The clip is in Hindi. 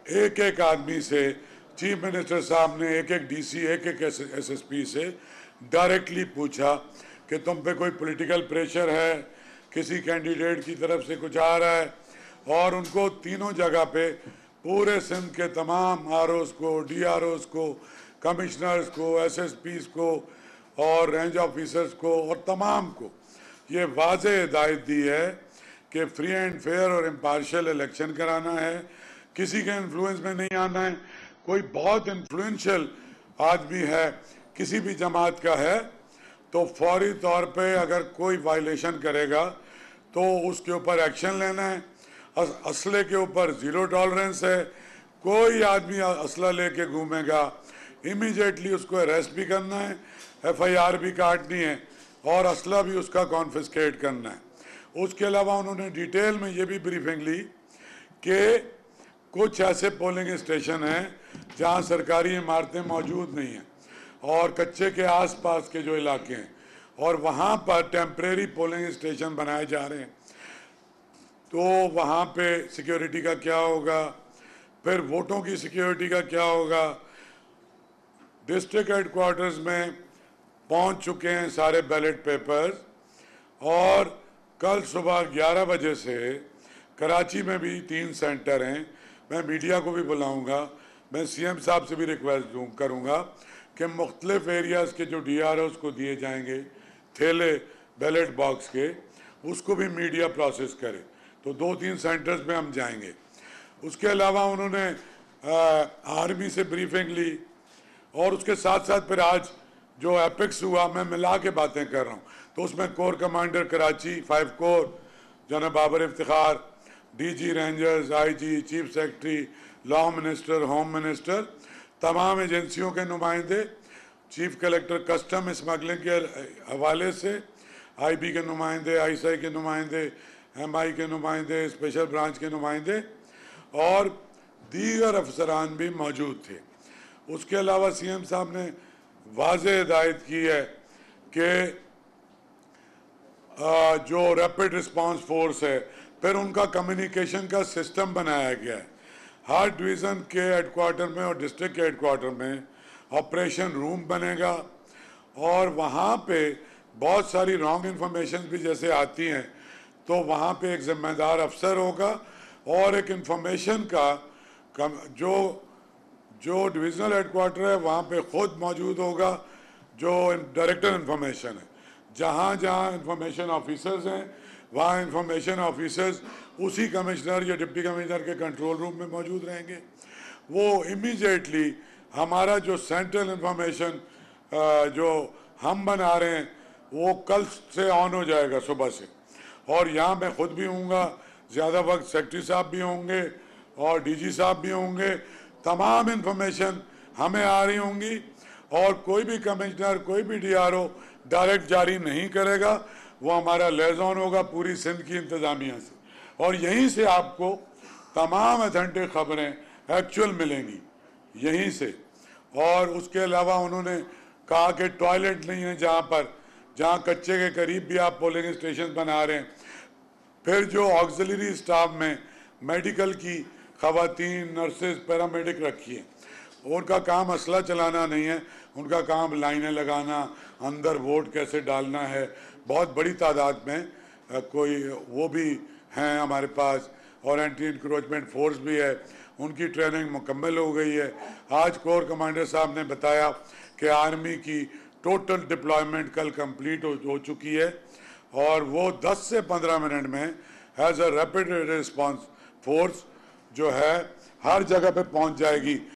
एक एक आदमी से, चीफ मिनिस्टर साहब ने एक एक डीसी, एक एक एसएसपी से डायरेक्टली पूछा कि तुम पे कोई पॉलिटिकल प्रेशर है, किसी कैंडिडेट की तरफ से कुछ आ रहा है, और उनको तीनों जगह पे पूरे सिंध के तमाम आरओस को, डीआरओस को, कमिश्नर्स को, एसएसपीज को और रेंज ऑफिसर्स को और तमाम को ये वाज़ेह हिदायत दी है कि फ्री एंड फेयर और इम्पार्शियल इलेक्शन कराना है, किसी के इन्फ्लुएंस में नहीं आना है। कोई बहुत इन्फ्लुएंशियल आदमी है, किसी भी जमात का है, तो फौरी तौर पे अगर कोई वायलेशन करेगा तो उसके ऊपर एक्शन लेना है। असले के ऊपर ज़ीरो टॉलरेंस है। कोई आदमी असला लेके घूमेगा, इमीडिएटली उसको अरेस्ट भी करना है, एफआईआर भी काटनी है और असला भी उसका कॉन्फिस्केट करना है। उसके अलावा उन्होंने डिटेल में ये भी ब्रीफिंग ली कि कुछ ऐसे पोलिंग स्टेशन हैं जहां सरकारी इमारतें मौजूद नहीं हैं और कच्चे के आसपास के जो इलाके हैं और वहां पर टेम्परेरी पोलिंग स्टेशन बनाए जा रहे हैं, तो वहां पे सिक्योरिटी का क्या होगा, फिर वोटों की सिक्योरिटी का क्या होगा। डिस्ट्रिक्ट हेडक्वार्टर्स में पहुंच चुके हैं सारे बैलेट पेपर्स और कल सुबह 11 बजे से कराची में भी 3 सेंटर हैं। मैं मीडिया को भी बुलाऊंगा, मैं सीएम साहब से भी रिक्वेस्ट करूंगा कि मुख्तलिफ एरियाज़ के जो डीआरओस को दिए जाएंगे थैले बैलेट बॉक्स के, उसको भी मीडिया प्रोसेस करे। तो 2-3 सेंटर्स में हम जाएंगे। उसके अलावा उन्होंने आर्मी से ब्रीफिंग ली और उसके साथ साथ फिर आज जो एपिक्स हुआ, मैं मिला के बातें कर रहा हूँ, तो उसमें कोर कमांडर कराची 5 कोर जनाब Babar Iftikhar, DG rangers, IG, chief secretary, law minister, home minister, तमाम एजेंसियों के नुमाइंदे, चीफ कलेक्टर कस्टम स्मगलिंग के हवाले से, आईबी के नुमाइंदे, आईएसआई के नुमाइंदे, एमआई के नुमाइंदे, स्पेशल ब्रांच के नुमाइंदे और दीगर अफसरान भी मौजूद थे। उसके अलावा सीएम साहब ने वाज़ेह हिदायत की है कि जो रैपिड रिस्पांस फोर्स है, फिर उनका कम्युनिकेशन का सिस्टम बनाया गया है। हर डिवीज़न के हेडक्वार्टर में और डिस्ट्रिक्ट के हेडक्वार्टर में ऑपरेशन रूम बनेगा और वहाँ पे बहुत सारी रॉन्ग इन्फॉर्मेशन भी जैसे आती हैं, तो वहाँ पे एक ज़िम्मेदार अफसर होगा और एक इन्फॉर्मेशन का जो डिविजनल हेडक्वार्टर है वहाँ पे खुद मौजूद होगा, जो डायरेक्टर इन्फॉर्मेशन है। जहाँ जहाँ इन्फॉर्मेशन ऑफिसर्स हैं वहाँ इन्फॉर्मेशन ऑफिसर्स उसी कमिश्नर या डिप्टी कमिश्नर के कंट्रोल रूम में मौजूद रहेंगे। वो इमीडिएटली हमारा जो सेंट्रल इन्फॉर्मेशन जो हम बना रहे हैं वो कल से ऑन हो जाएगा सुबह से, और यहाँ मैं खुद भी हूँगा, ज़्यादा वक्त सेक्रेटरी साहब भी होंगे और डीजी साहब भी होंगे। तमाम इन्फॉर्मेशन हमें आ रही होंगी और कोई भी कमिश्नर, कोई भी डीआरओ डायरेक्ट जारी नहीं करेगा, वो हमारा लेज़ॉन होगा पूरी सिंध की इंतज़ामिया से, और यहीं से आपको तमाम अथेंटिक खबरें एक्चुअल मिलेंगी यहीं से। और उसके अलावा उन्होंने कहा कि टॉयलेट नहीं है जहाँ कच्चे के करीब भी आप पोलिंग स्टेशन बना रहे हैं। फिर जो ऑक्सिलरी स्टाफ में मेडिकल की खवातीन, नर्सेज, पैरामेडिक रखी हैं, उनका काम असला चलाना नहीं है, उनका काम लाइनें लगाना, अंदर वोट कैसे डालना है। बहुत बड़ी तादाद में कोई वो भी हैं हमारे पास, और एंटी इंक्रोचमेंट फोर्स भी है, उनकी ट्रेनिंग मुकम्मल हो गई है। आज कोर कमांडर साहब ने बताया कि आर्मी की टोटल डिप्लॉयमेंट कल कंप्लीट हो चुकी है और वो 10 से 15 मिनट में as a rapid response force जो है हर जगह पे पहुंच जाएगी